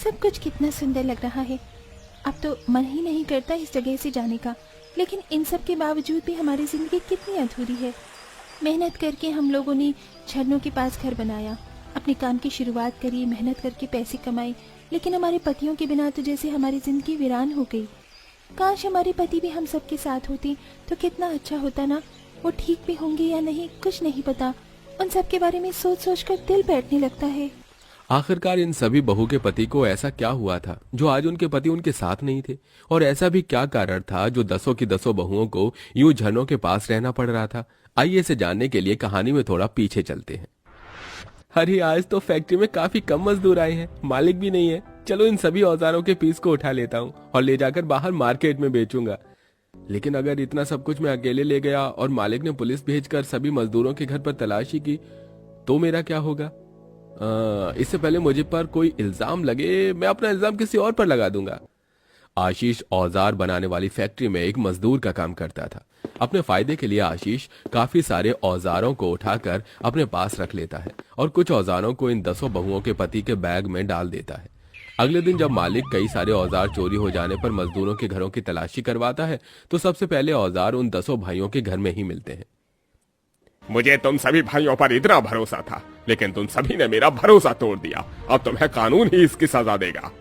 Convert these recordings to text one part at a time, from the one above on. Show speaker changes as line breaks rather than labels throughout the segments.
सब कुछ कितना सुंदर लग रहा है। अब तो मन ही नहीं करता इस जगह से जाने का, लेकिन इन सब के बावजूद भी हमारी जिंदगी कितनी अधूरी है। मेहनत करके हम लोगों ने झरनों के पास घर बनाया, अपने काम की शुरुआत करी, मेहनत करके पैसे कमाए, लेकिन हमारे पतियों के बिना तो जैसे हमारी जिंदगी वीरान हो गई। काश हमारे पति भी हम सब के साथ होते तो कितना अच्छा होता ना। वो ठीक भी होंगे या नहीं कुछ नहीं पता, उन सब के बारे में सोच सोच कर दिल बैठने लगता है।
आखिरकार इन सभी बहू के पति को ऐसा क्या हुआ था जो आज उनके पति उनके साथ नहीं थे, और ऐसा भी क्या कारण था जो दसों की दसों बहुओं को यूं झरनों के पास रहना पड़ रहा था। आइए इसे जानने के लिए कहानी में थोड़ा पीछे चलते हैं। अरे आज तो फैक्ट्री में काफी कम मजदूर आए हैं, मालिक भी नहीं है। चलो इन सभी औजारों के पीस को उठा लेता हूँ और ले जाकर बाहर मार्केट में बेचूंगा। लेकिन अगर इतना सब कुछ मैं अकेले ले गया और मालिक ने पुलिस भेजकर सभी मजदूरों के घर पर तलाशी की तो मेरा क्या होगा? इससे पहले मुझे पर कोई इल्जाम लगे, मैं अपना इल्जाम किसी और पर लगा दूंगा। आशीष औजार बनाने वाली फैक्ट्री में एक मजदूर का काम करता था। अपने फायदे के लिए आशीष काफी सारे औजारों को उठाकर अपने पास रख लेता है और कुछ औजारों को इन दसों बहुओं के पति के बैग में डाल देता है। अगले दिन जब मालिक कई सारे औजार चोरी हो जाने पर मजदूरों के घरों की तलाशी करवाता है तो सबसे पहले औजार उन दसों भाइयों के घर में ही मिलते हैं।
मुझे तुम सभी भाइयों पर इतना भरोसा था, लेकिन तुम सभी ने मेरा भरोसा तोड़ दिया। अब तुम्हें कानून ही इसकी सजा देगा।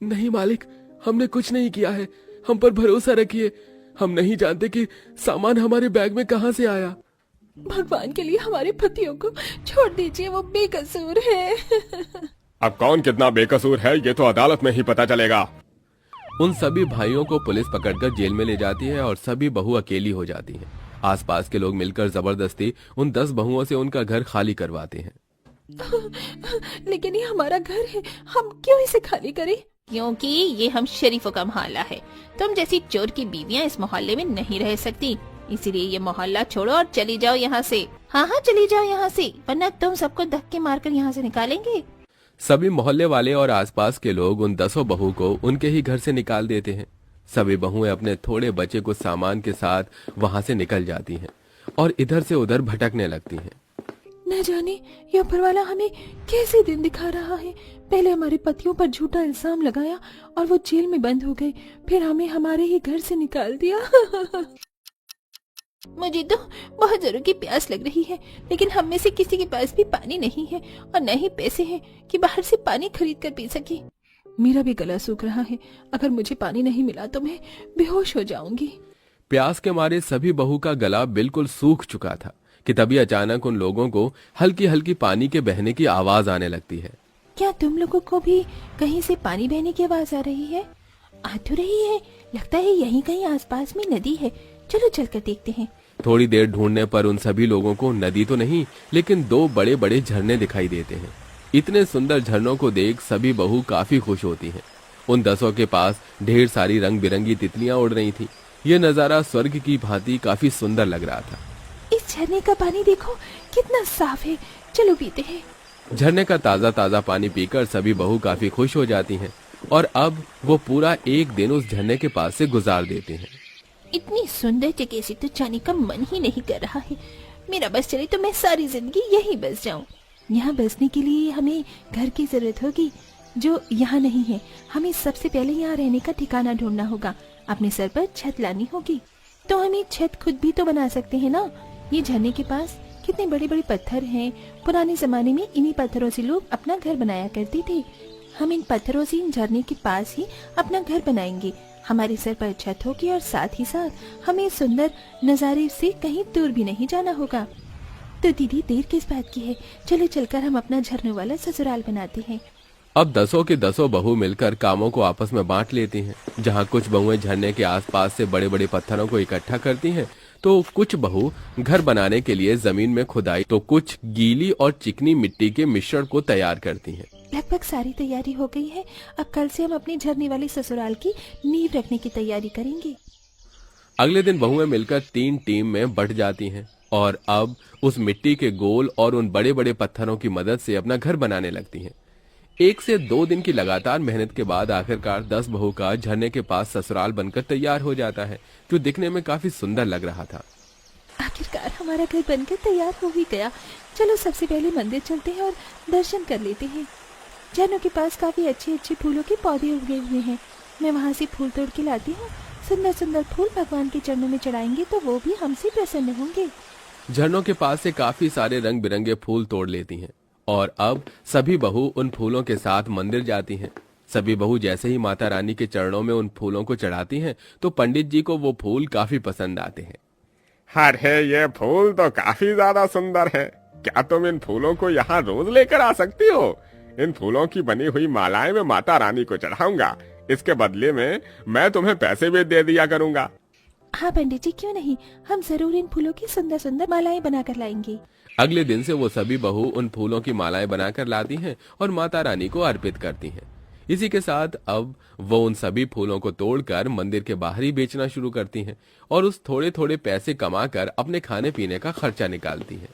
नहीं मालिक, हमने कुछ नहीं किया है, हम पर भरोसा रखिए। हम नहीं जानते कि सामान हमारे बैग में कहां से आया।
भगवान के लिए हमारे पतियों को छोड़ दीजिए, वो बेकसूर है।
अब कौन कितना बेकसूर है ये तो अदालत में ही पता चलेगा।
उन सभी भाइयों को पुलिस पकड़कर जेल में ले जाती है और सभी बहू अकेली हो जाती हैं। आसपास के लोग मिलकर जबरदस्ती उन 10 बहुओं से उनका घर खाली करवाते हैं।
लेकिन ये हमारा घर है, हम क्यों इसे खाली करें? क्योंकि ये हम शरीफों का मोहल्ला है। तुम जैसी चोर की बीवियां इस मोहल्ले में नहीं रह सकती, इसीलिए ये मोहल्ला छोड़ो और चली जाओ यहाँ से। हाँ हाँ चली जाओ यहाँ से, वरना तुम सबको धक्के मारकर यहाँ से निकालेंगे।
सभी मोहल्ले वाले और आसपास के लोग उन 10 बहू को उनके ही घर से निकाल देते हैं। सभी बहुएं अपने थोड़े बचे कुछ सामान के साथ वहां से निकल जाती हैं और इधर से उधर भटकने लगती हैं।
न जाने ये ऊपर वाला हमें कैसे दिन दिखा रहा है। पहले हमारे पतियों पर झूठा इल्जाम लगाया और वो जेल में बंद हो गए, फिर हमें हमारे ही घर से निकाल दिया। मुझे तो बहुत जोरों की प्यास लग रही है, लेकिन हम में से किसी के पास भी पानी नहीं है और न ही पैसे हैं कि बाहर से पानी खरीद कर पी सके। मेरा भी गला सूख रहा है, अगर मुझे पानी नहीं मिला तो मैं बेहोश हो जाऊंगी।
प्यास के मारे सभी बहू का गला बिल्कुल सूख चुका था कि तभी अचानक उन लोगों को हल्की हल्की पानी के बहने की आवाज आने लगती है।
क्या तुम लोगों को भी कहीं से पानी बहने की आवाज आ रही है? आ तो रही है, लगता है यहीं कहीं आसपास में नदी है। चलो चलकर देखते हैं।
थोड़ी देर ढूंढने पर उन सभी लोगों को नदी तो नहीं, लेकिन 2 बड़े बड़े झरने दिखाई देते हैं। इतने सुंदर झरनों को देख सभी बहू काफी खुश होती हैं। उन 10 के पास ढेर सारी रंग बिरंगी तितलियां उड़ रही थी। यह नजारा स्वर्ग की भांति काफी सुंदर लग रहा था।
इस झरने का पानी देखो कितना साफ है, चलो पीते हैं।
झरने का ताजा ताजा पानी पीकर सभी बहू काफी खुश हो जाती हैं और अब वो पूरा एक दिन उस झरने के पास से गुजार देते हैं।
इतनी सुंदर जगह से तो जाने का मन ही नहीं कर रहा है। मेरा बस चले तो मैं सारी जिंदगी यहीं बस जाऊं। यहाँ बसने के लिए हमें घर की जरूरत होगी, जो यहाँ नहीं है। हमें सबसे पहले यहाँ रहने का ठिकाना ढूंढना होगा। अपने सर पर छत लानी होगी, तो हम ये छत खुद भी तो बना सकते हैं ना। ये झरने के पास कितने बड़े बड़े पत्थर हैं। पुराने जमाने में इन्हीं पत्थरों से लोग अपना घर बनाया करते थे। हम इन पत्थरों से इन झरने के पास ही अपना घर बनाएंगे। हमारे सर पर छत होगी और साथ ही साथ हमें सुंदर नजारे से कहीं दूर भी नहीं जाना होगा। तो दीदी देर किस बात की है, चलो चलकर हम अपना झरने वाला ससुराल बनाते हैं।
अब 10 के 10 बहू मिलकर कामों को आपस में बांट लेती हैं। जहाँ कुछ बहुएं झरने के आसपास से बड़े बड़े पत्थरों को इकट्ठा करती हैं, तो कुछ बहू घर बनाने के लिए जमीन में खुदाई, तो कुछ गीली और चिकनी मिट्टी के मिश्रण को तैयार करती हैं।
लगभग सारी तैयारी हो गई है। अब कल से हम अपने झरने वाले ससुराल की नींव रखने की तैयारी करेंगे।
अगले दिन बहुएं मिलकर 3 टीम में बंट जाती हैं और अब उस मिट्टी के गोल और उन बड़े बड़े पत्थरों की मदद से अपना घर बनाने लगती हैं। 1 से 2 दिन की लगातार मेहनत के बाद आखिरकार 10 बहू का झरने के पास ससुराल बनकर तैयार हो जाता है, जो दिखने में काफी सुंदर लग रहा था।
आखिरकार हमारा घर बनकर तैयार हो ही गया। चलो सबसे पहले मंदिर चलते हैं और दर्शन कर लेते हैं। झरनों के पास काफी अच्छे अच्छे फूलों के पौधे उगे हुए हैं। मैं वहाँ से फूल तोड़ के लाती हूँ। सुंदर सुंदर फूल भगवान के चरणों में चढ़ाएंगे तो वो भी हमसे प्रसन्न होंगे।
झरनों के पास से काफी सारे रंग बिरंगे फूल तोड़ लेती हैं और अब सभी बहू उन फूलों के साथ मंदिर जाती हैं। सभी बहू जैसे ही माता रानी के चरणों में उन फूलों को चढ़ाती हैं तो पंडित जी को वो फूल काफी पसंद आते हैं।
अरे ये फूल तो काफी ज्यादा सुंदर है। क्या तुम इन फूलों को यहाँ रोज लेकर आ सकती हो? इन फूलों की बनी हुई मालाएं मैं माता रानी को चढ़ाऊंगा। इसके बदले में मैं तुम्हें पैसे भी दे दिया करूंगा।
हाँ पंडित जी, क्यों नहीं, हम जरूर इन फूलों की सुंदर सुंदर मालाएं बनाकर लाएंगे।
अगले दिन से वो सभी बहू उन फूलों की मालाएं बनाकर लाती हैं और माता रानी को अर्पित करती हैं। इसी के साथ अब वो उन सभी फूलों को तोड़कर मंदिर के बाहर ही बेचना शुरू करती हैं और उस थोड़े थोड़े पैसे कमाकर अपने खाने पीने का खर्चा निकालती हैं।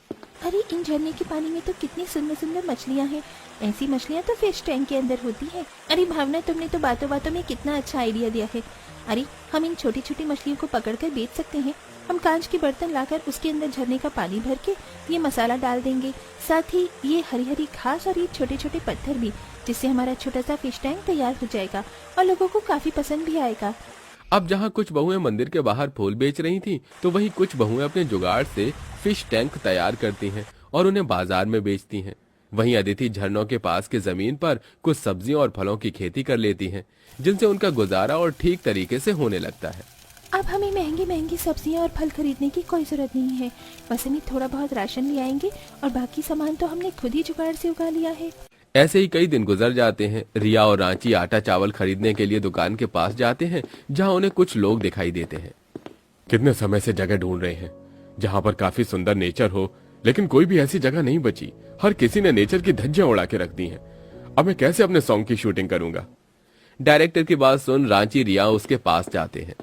अरे इन झरने के पानी में तो कितनी सुंदर सुंदर मछलियाँ हैं। ऐसी मछलियाँ तो फिश टैंक के अंदर होती हैं। अरे भावना, तुमने तो बातों बातों में कितना अच्छा आइडिया दिया है। अरे हम इन छोटी छोटी मछलियों को पकड़कर बेच सकते हैं। हम कांच के बर्तन लाकर उसके अंदर झरने का पानी भर के ये मसाला डाल देंगे, साथ ही ये हरी हरी घास और ये छोटे छोटे पत्थर भी, जिससे हमारा छोटा सा फिश टैंक तैयार हो जाएगा और लोगों को काफी पसंद भी आएगा।
अब जहाँ कुछ बहुएं मंदिर के बाहर फूल बेच रही थीं, तो वहीं कुछ बहुएं अपने जुगाड़ से फिश टैंक तैयार करती हैं और उन्हें बाजार में बेचती हैं। वहीं अदिति झरनों के पास की जमीन पर कुछ सब्जियों और फलों की खेती कर लेती हैं, जिनसे उनका गुजारा और ठीक तरीके से होने लगता है।
अब हमें महंगी महंगी सब्जियां और फल खरीदने की कोई जरूरत नहीं है। बस हमें थोड़ा बहुत राशन ले आएंगे और बाकी सामान तो हमने खुद ही जुगाड़ से उगा लिया है।
ऐसे ही कई दिन गुजर जाते हैं। रिया और रांची आटा चावल खरीदने के लिए दुकान के पास जाते हैं, जहां उन्हें कुछ लोग दिखाई देते हैं।
कितने समय से जगह ढूंढ रहे हैं जहाँ पर काफी सुंदर नेचर हो, लेकिन कोई भी ऐसी जगह नहीं बची। हर किसी ने नेचर की धज्जियां उड़ा के रख दी हैं। अब मैं कैसे अपने सॉन्ग की शूटिंग करूंगा?
डायरेक्टर की बात सुन रांची रिया उसके पास जाते हैं।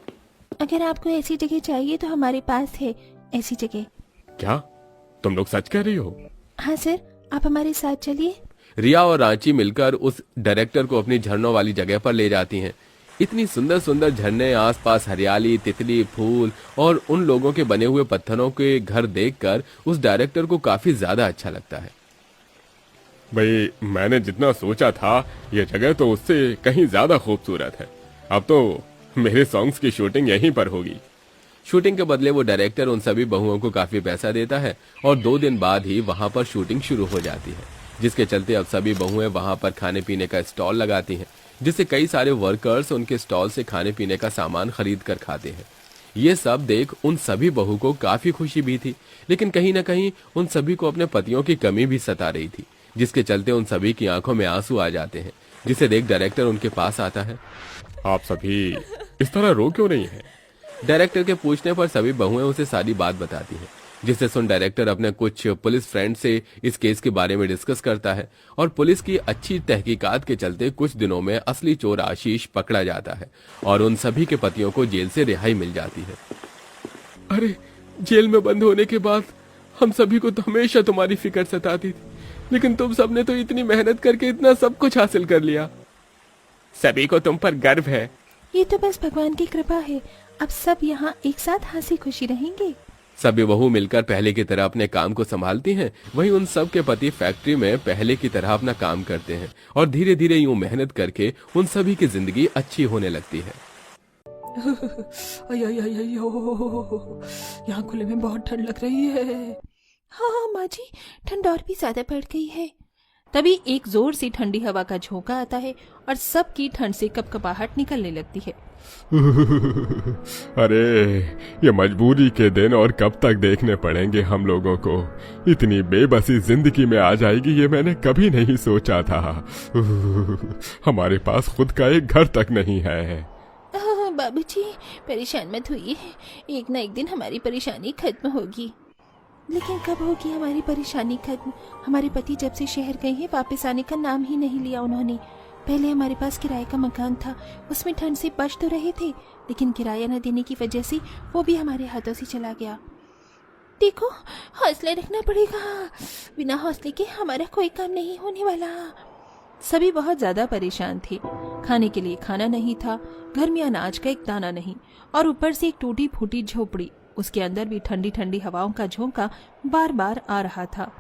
अगर आपको ऐसी जगह चाहिए तो हमारे पास है ऐसी जगह।
क्या तुम लोग सच कह रही हो?
हाँ सर, आप हमारे साथ चलिए।
रिया और रांची मिलकर उस डायरेक्टर को अपनी झरनों वाली जगह पर ले जाती हैं। इतनी सुंदर सुंदर झरने, आसपास हरियाली, तितली, फूल और उन लोगों के बने हुए पत्थरों के घर देखकर उस डायरेक्टर को काफी ज्यादा अच्छा लगता है।
भाई, मैंने जितना सोचा था ये जगह तो उससे कहीं ज्यादा खूबसूरत है। अब तो मेरे सॉन्ग्स की शूटिंग यहीं पर होगी।
शूटिंग के बदले वो डायरेक्टर उन सभी बहुओं को काफी पैसा देता है और 2 दिन बाद ही वहां पर शूटिंग शुरू हो जाती है, जिसके चलते अब सभी बहुएं वहां पर खाने पीने का स्टॉल लगाती हैं, जिससे कई सारे वर्कर्स उनके स्टॉल से खाने पीने का सामान खरीद कर खाते हैं। ये सब देख उन सभी बहू को काफी खुशी भी थी, लेकिन कहीं न कहीं उन सभी को अपने पतियों की कमी भी सता रही थी, जिसके चलते उन सभी की आंखों में आंसू आ जाते हैं, जिसे देख डायरेक्टर उनके पास आता है।
आप सभी इस तरह रो क्यों नहीं है?
डायरेक्टर के पूछने पर सभी बहुएं उसे सारी बात बताती हैं, जिसे सुन डायरेक्टर अपने कुछ पुलिस फ्रेंड से इस केस के बारे में डिस्कस करता है और पुलिस की अच्छी तहकीकात के चलते कुछ दिनों में असली चोर आशीष पकड़ा जाता है और उन सभी के पतियों को जेल से रिहाई मिल जाती है।
अरे, जेल में बंद होने के बाद हम सभी को तो हमेशा तुम्हारी फिक्र सताती थी, लेकिन तुम सबने तो इतनी मेहनत करके इतना सब कुछ हासिल कर लिया। सभी को तुम पर गर्व है।
ये तो बस भगवान की कृपा है। अब सब यहाँ एक साथ हंसी खुशी रहेंगे।
सभी बहू मिलकर पहले की तरह अपने काम को संभालती हैं। वहीं उन सब के पति फैक्ट्री में पहले की तरह अपना काम करते हैं और धीरे धीरे यूं मेहनत करके उन सभी की जिंदगी अच्छी होने लगती है।
यहाँ खुले में बहुत ठंड लग रही है। हाँ माँ जी, ठंड और भी ज्यादा बढ़ गई है। तभी एक जोर से ठंडी हवा का झोंका आता है और सबकी ठंड से कपकपाहट निकलने लगती है।
अरे, ये मजबूरी के दिन और कब तक देखने पड़ेंगे हम लोगों को। इतनी बेबसी जिंदगी में आ जाएगी ये मैंने कभी नहीं सोचा था। हमारे पास खुद का एक घर तक नहीं है।
बाबूजी, परेशान मत होइए, एक ना एक दिन हमारी परेशानी खत्म होगी। लेकिन कब होगी हमारी परेशानी खत्म? हमारे पति जब से शहर गए हैं वापस आने का नाम ही नहीं लिया उन्होंने। पहले हमारे पास किराए का मकान था, उसमें ठंड से बच तो रहे थे, लेकिन किराया न देने की वजह से वो भी हमारे हाथों से चला गया। देखो, हौसला रखना पड़ेगा, बिना हौसले के हमारा कोई काम नहीं होने वाला। सभी बहुत ज्यादा परेशान थे। खाने के लिए खाना नहीं था, घर में अनाज का एक दाना नहीं, और ऊपर से एक टूटी फूटी झोपड़ी, उसके अंदर भी ठंडी ठंडी हवाओं का झोंका बार बार आ रहा था।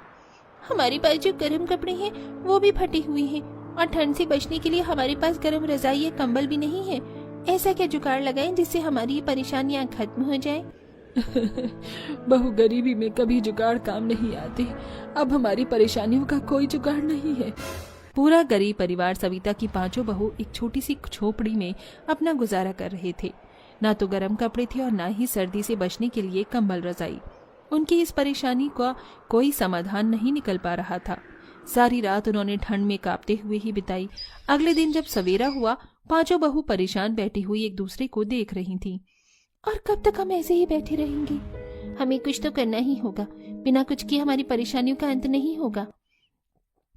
हमारे पास जो गर्म कपड़े हैं वो भी फटे हुए हैं, और ठंड से बचने के लिए हमारे पास गर्म रजाई या कंबल भी नहीं है। ऐसा क्या जुगाड़ लगाएं जिससे हमारी ये परेशानियां खत्म हो जाए?
बहू, गरीबी में कभी जुगाड़ काम नहीं आते। अब हमारी परेशानियों का कोई जुगाड़ नहीं है।
पूरा गरीब परिवार सविता की पांचों बहू एक छोटी सी झोपड़ी में अपना गुजारा कर रहे थे। ना तो गर्म कपड़े थे और ना ही सर्दी से बचने के लिए कंबल रजाई। उनकी इस परेशानी का कोई समाधान नहीं निकल पा रहा था। सारी रात उन्होंने ठंड में कांपते हुए ही बिताई। अगले दिन जब सवेरा हुआ, पांचों बहू परेशान बैठी हुई एक दूसरे को देख रही थीं। और कब तक हम ऐसे ही बैठे रहेंगे? हमें कुछ तो करना ही होगा। बिना कुछ किए हमारी परेशानियों का अंत नहीं होगा।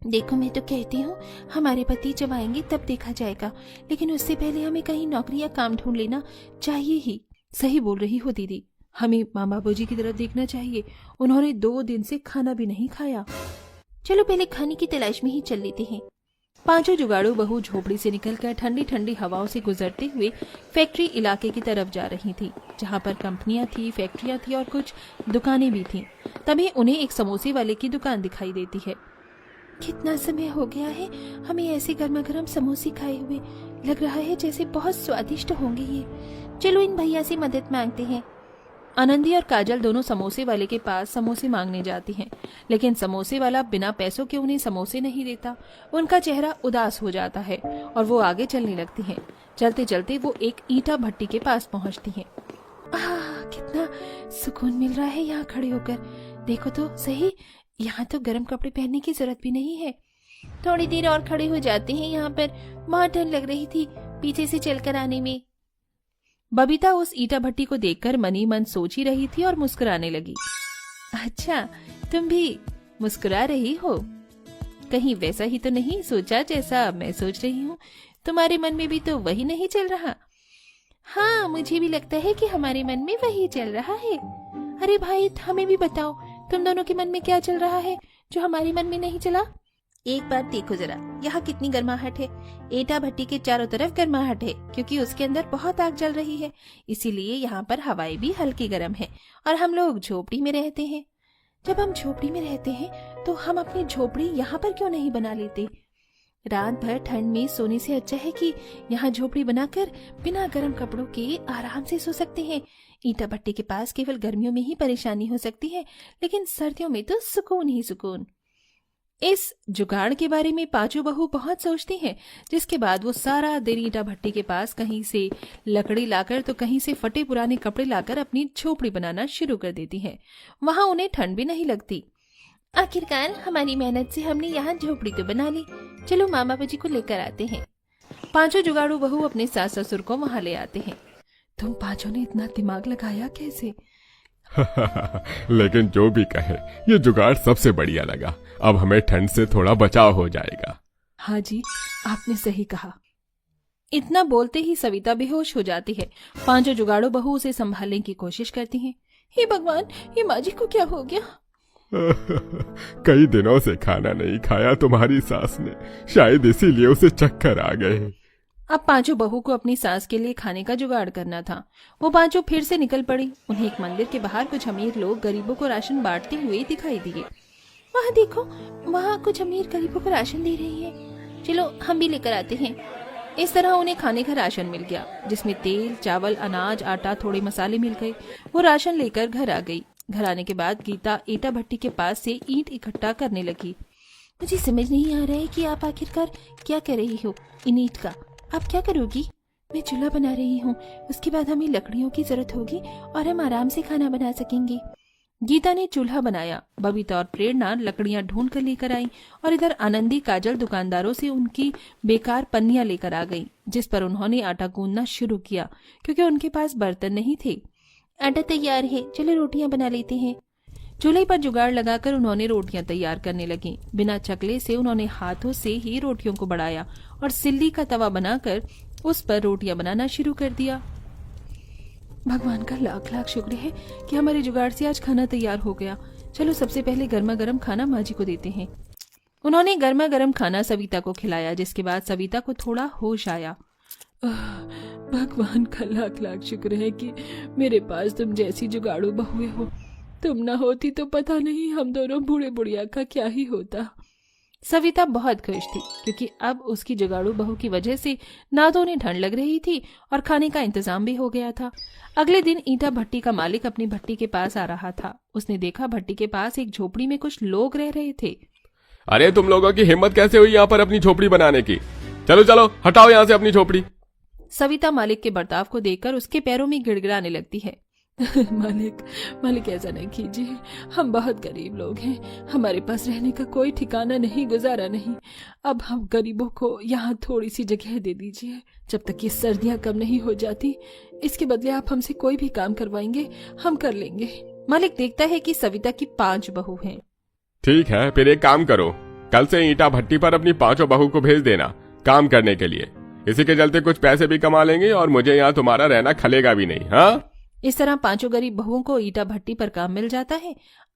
देखो, मैं तो कहती हूँ हमारे पति जब आएंगे तब देखा जाएगा, लेकिन उससे पहले हमें कहीं नौकरी या काम ढूंढ लेना चाहिए ही।
सही बोल रही हो दीदी, हमें माँ बाबूजी की तरफ देखना चाहिए। उन्होंने 2 दिन से खाना भी नहीं खाया।
चलो पहले खाने की तलाश में ही चल लेते हैं।
पांचों जुगाड़ू बहू झोपड़ी से निकलकर ठंडी ठंडी हवाओं से गुजरते हुए फैक्ट्री इलाके की तरफ जा रही थी, जहाँ पर कंपनियां थी, फैक्ट्रियां थी और कुछ दुकानें भी थीं। तभी उन्हें एक समोसे वाले की दुकान दिखाई देती है।
कितना समय हो गया है हमें ऐसे गर्मा गर्म समोसे खाए हुए। लग रहा है जैसे बहुत स्वादिष्ट होंगे ये। चलो इन भैया से मदद मांगते हैं।
आनंदी और काजल दोनों समोसे वाले के पास समोसे मांगने जाती हैं, लेकिन समोसे वाला बिना पैसों के उन्हें समोसे नहीं देता। उनका चेहरा उदास हो जाता है और वो आगे चलने लगती हैं। चलते चलते वो एक ईंटा भट्टी के पास पहुंचती हैं।
कितना सुकून मिल रहा है यहाँ खड़े होकर। देखो तो सही, यहाँ तो गर्म कपड़े पहनने की जरूरत भी नहीं है। थोड़ी देर और खड़े हो जाते हैं यहाँ पर। बहुत ठंड लग रही थी पीछे से चलकर आने में।
बबीता उस ईंटा भट्टी को देखकर मनी मन सोच ही रही थी और मुस्कुराने लगी।
अच्छा, तुम भी मुस्कुरा रही हो? कहीं वैसा ही तो नहीं सोचा जैसा मैं सोच रही हूँ? तुम्हारे मन में भी तो वही नहीं चल रहा? हाँ, मुझे भी लगता है कि हमारे मन में वही चल रहा है। अरे भाई, हमें भी बताओ, तुम दोनों के मन में क्या चल रहा है जो हमारे मन में नहीं चला? एक बार देखो जरा, यहाँ कितनी गर्माहट है। ईंटा भट्टी के चारों तरफ गर्माहट है क्योंकि उसके अंदर बहुत आग जल रही है। इसीलिए यहाँ पर हवाएं भी हल्की गर्म है और हम लोग झोपड़ी में रहते हैं। जब हम झोपड़ी में रहते हैं तो हम अपनी झोपड़ी यहाँ पर क्यों नहीं बना लेते? रात भर ठंड में सोने से अच्छा है कि यहाँ झोपड़ी बनाकर बिना गर्म कपड़ों के आराम से सो सकते हैं। ईंटा भट्टी के पास केवल गर्मियों में ही परेशानी हो सकती है, लेकिन सर्दियों में तो सुकून ही सुकून।
इस जुगाड़ के बारे में पांचों बहू बहुत सोचती हैं, जिसके बाद वो सारा दिन ईंटा भट्टी के पास कहीं से लकड़ी लाकर तो कहीं से फटे पुराने कपड़े लाकर अपनी झोपड़ी बनाना शुरू कर देती हैं। वहां उन्हें ठंड भी नहीं लगती।
आखिरकार हमारी मेहनत से हमने यहाँ झोपड़ी तो बना ली। चलो मामा बाबूजी को लेकर आते हैं।
पांचों जुगाड़ू बहू अपने सास ससुर को वहां ले आते हैं। तुम पांचों ने इतना दिमाग लगाया कैसे?
लेकिन जो भी कहे, ये जुगाड़ सबसे बढ़िया लगा। अब हमें ठंड से थोड़ा बचाव हो जाएगा।
हाँ जी, आपने सही कहा। इतना बोलते ही सविता बेहोश हो जाती है। पांचों जुगाड़ू बहू उसे संभालने की कोशिश करती हैं।
हे भगवान, ये माँ जी को क्या हो गया?
कई दिनों से खाना नहीं खाया तुम्हारी सास ने, शायद इसीलिए उसे चक्कर आ गए।
अब पांचों बहू को अपनी सास के लिए खाने का जुगाड़ करना था। वो पांचों फिर से निकल पड़ी। उन्हें एक मंदिर के बाहर कुछ अमीर लोग गरीबों को राशन बांटते हुए दिखाई दिए।
वहाँ देखो, वहाँ कुछ अमीर गरीबों को राशन दे रही है। चलो हम भी लेकर आते हैं।
इस तरह उन्हें खाने का राशन मिल गया, जिसमें तेल, चावल, अनाज, आटा, थोड़े मसाले मिल गए। वो राशन लेकर घर आ गई। घर आने के बाद गीता ईंटा भट्टी के पास से ईंट इकट्ठा करने लगी।
मुझे समझ नहीं आ रहा है कि आप आखिरकार क्या कर रही हो इन ईंट का। आप क्या करोगी? मैं चूल्हा बना रही हूँ। उसके बाद हमें लकड़ियों की जरूरत होगी और हम आराम से खाना बना सकेंगे।
गीता ने चूल्हा बनाया। बबीता और प्रेरणा लकड़ियां ढूंढ कर लेकर आई और इधर आनंदी काजल दुकानदारों से उनकी बेकार पन्नियां लेकर आ गई, जिस पर उन्होंने आटा गूंदना शुरू किया क्योंकि उनके पास बर्तन नहीं थे।
आटा तैयार है, चलो रोटियां बना लेते हैं।
चूल्हे पर जुगाड़ लगाकर उन्होंने रोटियां तैयार करने लगी। बिना चकले से उन्होंने हाथों से ही रोटियों को बढ़ाया और सिल्ली का तवा बनाकर उस पर रोटियां बनाना शुरू कर दिया।
भगवान का लाख लाख शुक्र है कि हमारे जुगाड़ से आज खाना तैयार हो गया। चलो सबसे पहले गर्मा गर्म खाना माँ जी को देते हैं।
उन्होंने गर्मा गर्म खाना सविता को खिलाया, जिसके बाद सविता को थोड़ा होश आया।
भगवान का लाख लाख शुक्र है कि मेरे पास तुम जैसी जुगाड़ू बहुएं हो। तुम ना होती तो पता नहीं हम दोनों बूढ़े बुढ़िया का क्या ही होता।
सविता बहुत खुश थी क्योंकि अब उसकी जुगाड़ू बहू की वजह से ना तो उन्हें ठंड लग रही थी और खाने का इंतजाम भी हो गया था। अगले दिन ईंटा भट्टी का मालिक अपनी भट्टी के पास आ रहा था। उसने देखा भट्टी के पास एक झोपड़ी में कुछ लोग रह रहे थे।
अरे तुम लोगों की हिम्मत कैसे हुई यहाँ पर अपनी झोपड़ी बनाने की? चलो चलो हटाओ यहाँ से अपनी झोपड़ी।
सविता मालिक के बर्ताव को देखकर उसके पैरों में गिड़गिड़ाने लगती है। मालिक ऐसा नहीं कीजिए, हम बहुत गरीब लोग हैं, हमारे पास रहने का कोई ठिकाना नहीं, गुजारा नहीं। अब हम गरीबों को यहाँ थोड़ी सी जगह दे दीजिए जब तक ये सर्दियाँ कम नहीं हो जाती। इसके बदले आप हमसे कोई भी काम करवाएंगे हम कर लेंगे। मालिक देखता है कि सविता की 5 बहू हैं।
ठीक है, फिर एक काम करो, कल से ईंटा भट्टी पर अपनी 5 बहू को भेज देना काम करने के लिए। इसी के चलते कुछ पैसे भी कमा लेंगे और मुझे यहाँ तुम्हारा रहना खलेगा भी नहीं। हाँ,
इस तरह 5 गरीब बहुओं को ईंटा भट्टी पर काम मिल जाता है।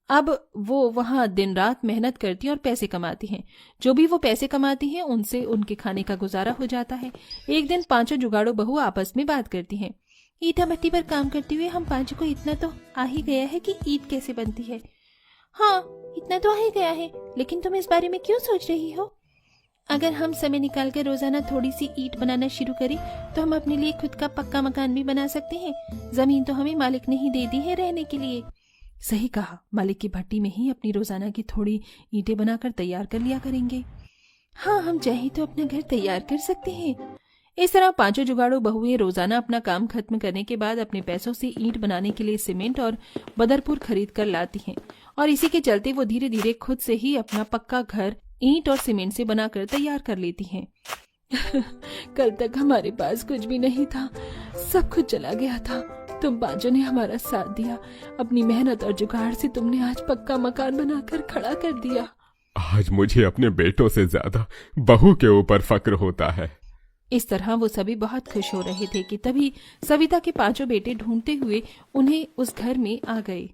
अब वो वहां दिन रात मेहनत करती हैं और पैसे कमाती हैं। जो भी वो पैसे कमाती हैं उनसे उनके खाने का गुजारा हो जाता है। एक दिन 5 जुगाड़ू बहू आपस में बात करती हैं। ईंटा भट्टी पर काम करते हुए हम 5 को इतना तो आ ही गया है कि ईंट कैसे बनती है। हाँ, इतना तो आ ही गया है, लेकिन तुम इस बारे में क्यों सोच रही हो? अगर हम समय निकालकर रोजाना थोड़ी सी ईंट बनाना शुरू करें तो हम अपने लिए खुद का पक्का मकान भी बना सकते हैं। जमीन तो हमें मालिक ने ही दे दी है रहने के लिए। सही कहा, मालिक की भट्टी में ही अपनी रोजाना की थोड़ी ईंटें बनाकर तैयार कर लिया करेंगे। हाँ, हम चाहे तो अपना घर तैयार कर सकते हैं। इस तरह 5 जुगाड़ू बहुएं रोजाना अपना काम खत्म करने के बाद अपने पैसों से ईंट बनाने के लिए सीमेंट और बदरपुर खरीद कर लाती हैं और इसी के चलते वो धीरे धीरे खुद से ही अपना पक्का घर ईंट और सीमेंट से बनाकर तैयार कर लेती हैं। कल तक हमारे पास कुछ भी नहीं था, सब कुछ चला गया था। तुम 5 ने हमारा साथ दिया, अपनी मेहनत और जुगाड़ से तुमने आज पक्का मकान बनाकर खड़ा कर दिया।
आज मुझे अपने बेटों से ज्यादा बहू के ऊपर फक्र होता है।
इस तरह वो सभी बहुत खुश हो रहे थे कि तभी सविता के 5 बेटे ढूंढते हुए उन्हें उस घर में आ गए।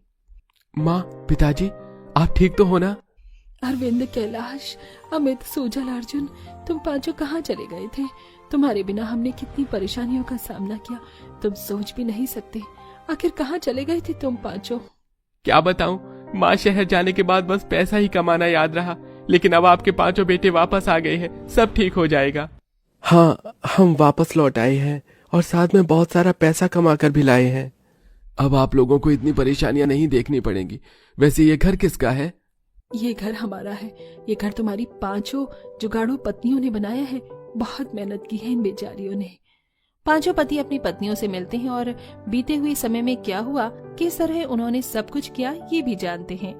माँ, पिताजी, आप ठीक तो हो ना?
अरविंद, कैलाश, अमित, सुजल, अर्जुन, तुम 5 कहाँ चले गए थे? तुम्हारे बिना हमने कितनी परेशानियों का सामना किया, तुम सोच भी नहीं सकते। आखिर कहाँ चले गए थे तुम 5?
क्या बताऊं माँ, शहर जाने के बाद बस पैसा ही कमाना याद रहा, लेकिन अब आपके 5 बेटे वापस आ गए हैं, सब ठीक हो जाएगा।
हाँ, हम वापस लौट आए हैं और साथ में बहुत सारा पैसा कमा कर भी लाए हैं।
अब आप लोगों को इतनी परेशानियां नहीं देखनी पड़ेंगी। वैसे ये घर किसका है?
ये घर हमारा है। ये घर तुम्हारी 5 जुगाड़ू पत्नियों ने बनाया है। बहुत मेहनत की है इन बेचारियों ने। 5 पति अपनी पत्नियों से मिलते हैं और बीते हुए समय में क्या हुआ, किस तरह उन्होंने सब कुछ किया, ये भी जानते हैं।